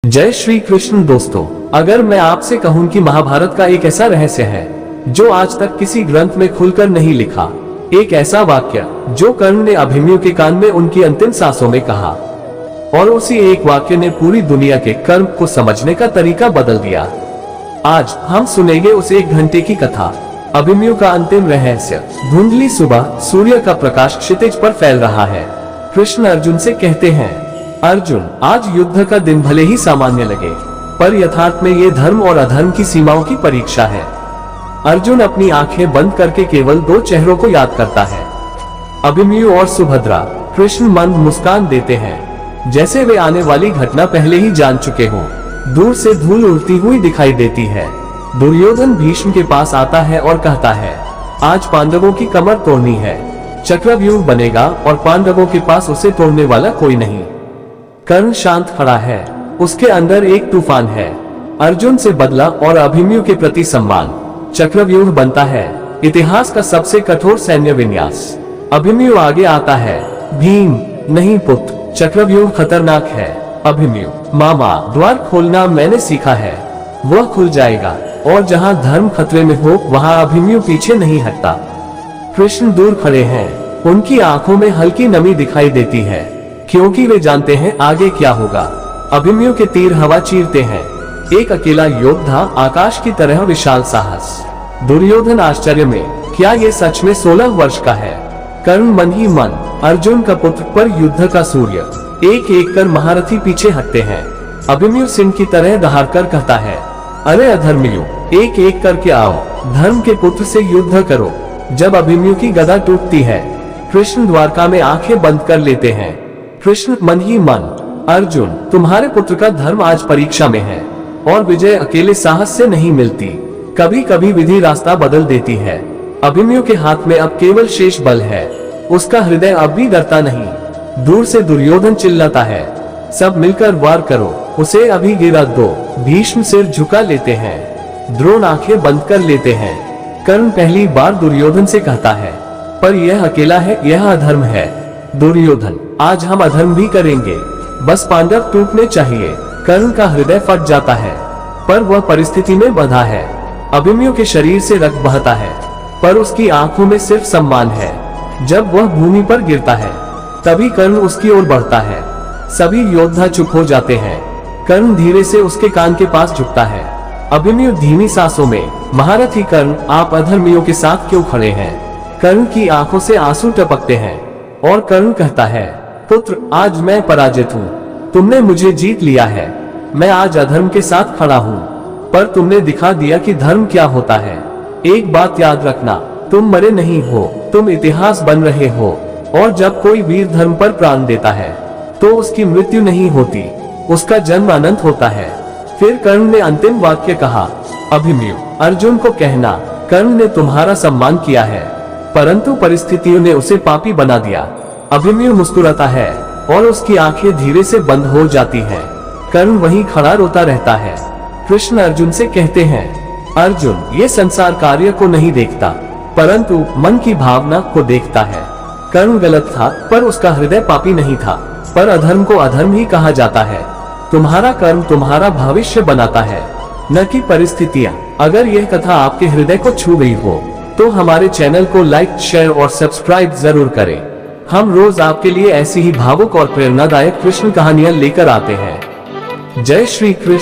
जय श्री कृष्ण दोस्तों, अगर मैं आपसे कहूं कि महाभारत का एक ऐसा रहस्य है जो आज तक किसी ग्रंथ में खुलकर नहीं लिखा, एक ऐसा वाक्य जो कर्ण ने अभिमन्यु के कान में उनकी अंतिम सांसों में कहा और उसी एक वाक्य ने पूरी दुनिया के कर्म को समझने का तरीका बदल दिया। आज हम सुनेंगे उस 1 घंटे की कथा, अभिमन्यु का अंतिम रहस्य। धुंधली सुबह, सूर्य का प्रकाश क्षितिज पर फैल रहा है। कृष्ण अर्जुन से कहते हैं, अर्जुन, आज युद्ध का दिन भले ही सामान्य लगे, पर यथार्थ में ये धर्म और अधर्म की सीमाओं की परीक्षा है। अर्जुन अपनी आंखें बंद करके केवल 2 चेहरों को याद करता है, अभिमन्यु और सुभद्रा। कृष्ण मंद मुस्कान देते हैं, जैसे वे आने वाली घटना पहले ही जान चुके हों। दूर से धूल उड़ती हुई दिखाई देती है। दुर्योधन भीष्म के पास आता है और कहता है, आज पांडवों की कमर तोड़नी है। चक्रव्यूह बनेगा और पांडवों के पास उसे तोड़ने वाला कोई नहीं। कर्ण शांत खड़ा है, उसके अंदर एक तूफान है। अर्जुन से बदला और अभिमन्यु के प्रति सम्मान। चक्रव्यूह बनता है, इतिहास का सबसे कठोर सैन्य विन्यास। अभिमन्यु आगे आता है, भीम नहीं पुत्र, चक्रव्यूह खतरनाक है। अभिमन्यु, मामा, द्वार खोलना मैंने सीखा है, वह खुल जाएगा, और जहां धर्म खतरे में हो वहां अभिमन्यु पीछे नहीं हटता। कृष्ण दूर खड़े हैं, उनकी आंखों में हल्की नमी दिखाई देती है, क्योंकि वे जानते हैं आगे क्या होगा। अभिमन्यु के तीर हवा चीरते हैं, एक अकेला योद्धा, आकाश की तरह विशाल साहस। दुर्योधन आश्चर्य में, क्या ये सच में 16 वर्ष का है? कर्ण मन ही मन, अर्जुन का पुत्र पर युद्ध का सूर्य। एक एक कर महारथी पीछे हटते हैं। अभिमन्यु सिंह की तरह दहाड़कर कहता है, अरे अधर्मियों, एक एक करके आओ, धर्म के पुत्र से युद्ध करो। जब अभिमन्यु की गदा टूटती है, कृष्ण द्वारका में आंखें बंद कर लेते हैं। कृष्ण मन ही मन, अर्जुन, तुम्हारे पुत्र का धर्म आज परीक्षा में है, और विजय अकेले साहस से नहीं मिलती, कभी कभी विधि रास्ता बदल देती है। अभिमन्यु के हाथ में अब केवल शेष बल है, उसका हृदय अब भी डरता नहीं। दूर से दुर्योधन चिल्लाता है, सब मिलकर वार करो, उसे अभी गिरा दो। भीष्म सिर झुका लेते हैं, द्रोण आंखें बंद कर लेते हैं। कर्ण पहली बार दुर्योधन से कहता है, पर यह अकेला है, यह अधर्म है। दुर्योधन, आज हम अधर्म भी करेंगे, बस पांडव टूटने चाहिए। कर्ण का हृदय फट जाता है, पर वह परिस्थिति में बंधा है। अभिमन्यु के शरीर से रक्त बहता है, पर उसकी आंखों में सिर्फ सम्मान है। जब वह भूमि पर गिरता है, तभी कर्ण उसकी ओर बढ़ता है। सभी योद्धा चुप हो जाते हैं। कर्ण धीरे से उसके कान के पास झुकता है। अभिमन्यु धीमी सांसों में, महारथी कर्ण, आप अधर्मियों के साथ क्यों खड़े हैं? कर्ण की आंखों से आंसू टपकते हैं, और कर्ण कहता है, पुत्र, आज मैं पराजित हूँ, तुमने मुझे जीत लिया है। मैं आज अधर्म के साथ खड़ा हूँ, पर तुमने दिखा दिया कि धर्म क्या होता है। एक बात याद रखना, तुम मरे नहीं हो, तुम इतिहास बन रहे हो, और जब कोई वीर धर्म पर प्राण देता है, तो उसकी मृत्यु नहीं होती, उसका जन्म अनंत होता है। फिर कर्ण ने अंतिम वाक्य कहा, अभिमन्यु, अर्जुन को कहना, कर्ण ने तुम्हारा सम्मान किया है, परंतु परिस्थितियों ने उसे पापी बना दिया। अभिमन्यु मुस्कुराता है, और उसकी आंखें धीरे से बंद हो जाती हैं। कर्ण वहीं खड़ा रोता रहता है। कृष्ण अर्जुन से कहते हैं, अर्जुन, ये संसार कार्य को नहीं देखता, परंतु मन की भावना को देखता है। कर्ण गलत था, पर उसका हृदय पापी नहीं था, पर अधर्म को अधर्म ही कहा जाता है। तुम्हारा कर्म तुम्हारा भविष्य बनाता है, न कि परिस्थितियां। अगर यह कथा आपके हृदय को छू गई हो, तो हमारे चैनल को लाइक, शेयर और सब्सक्राइब जरूर करें। हम रोज आपके लिए ऐसी ही भावुक और प्रेरणादायक कृष्ण कहानियां लेकर आते हैं। जय श्री कृष्ण।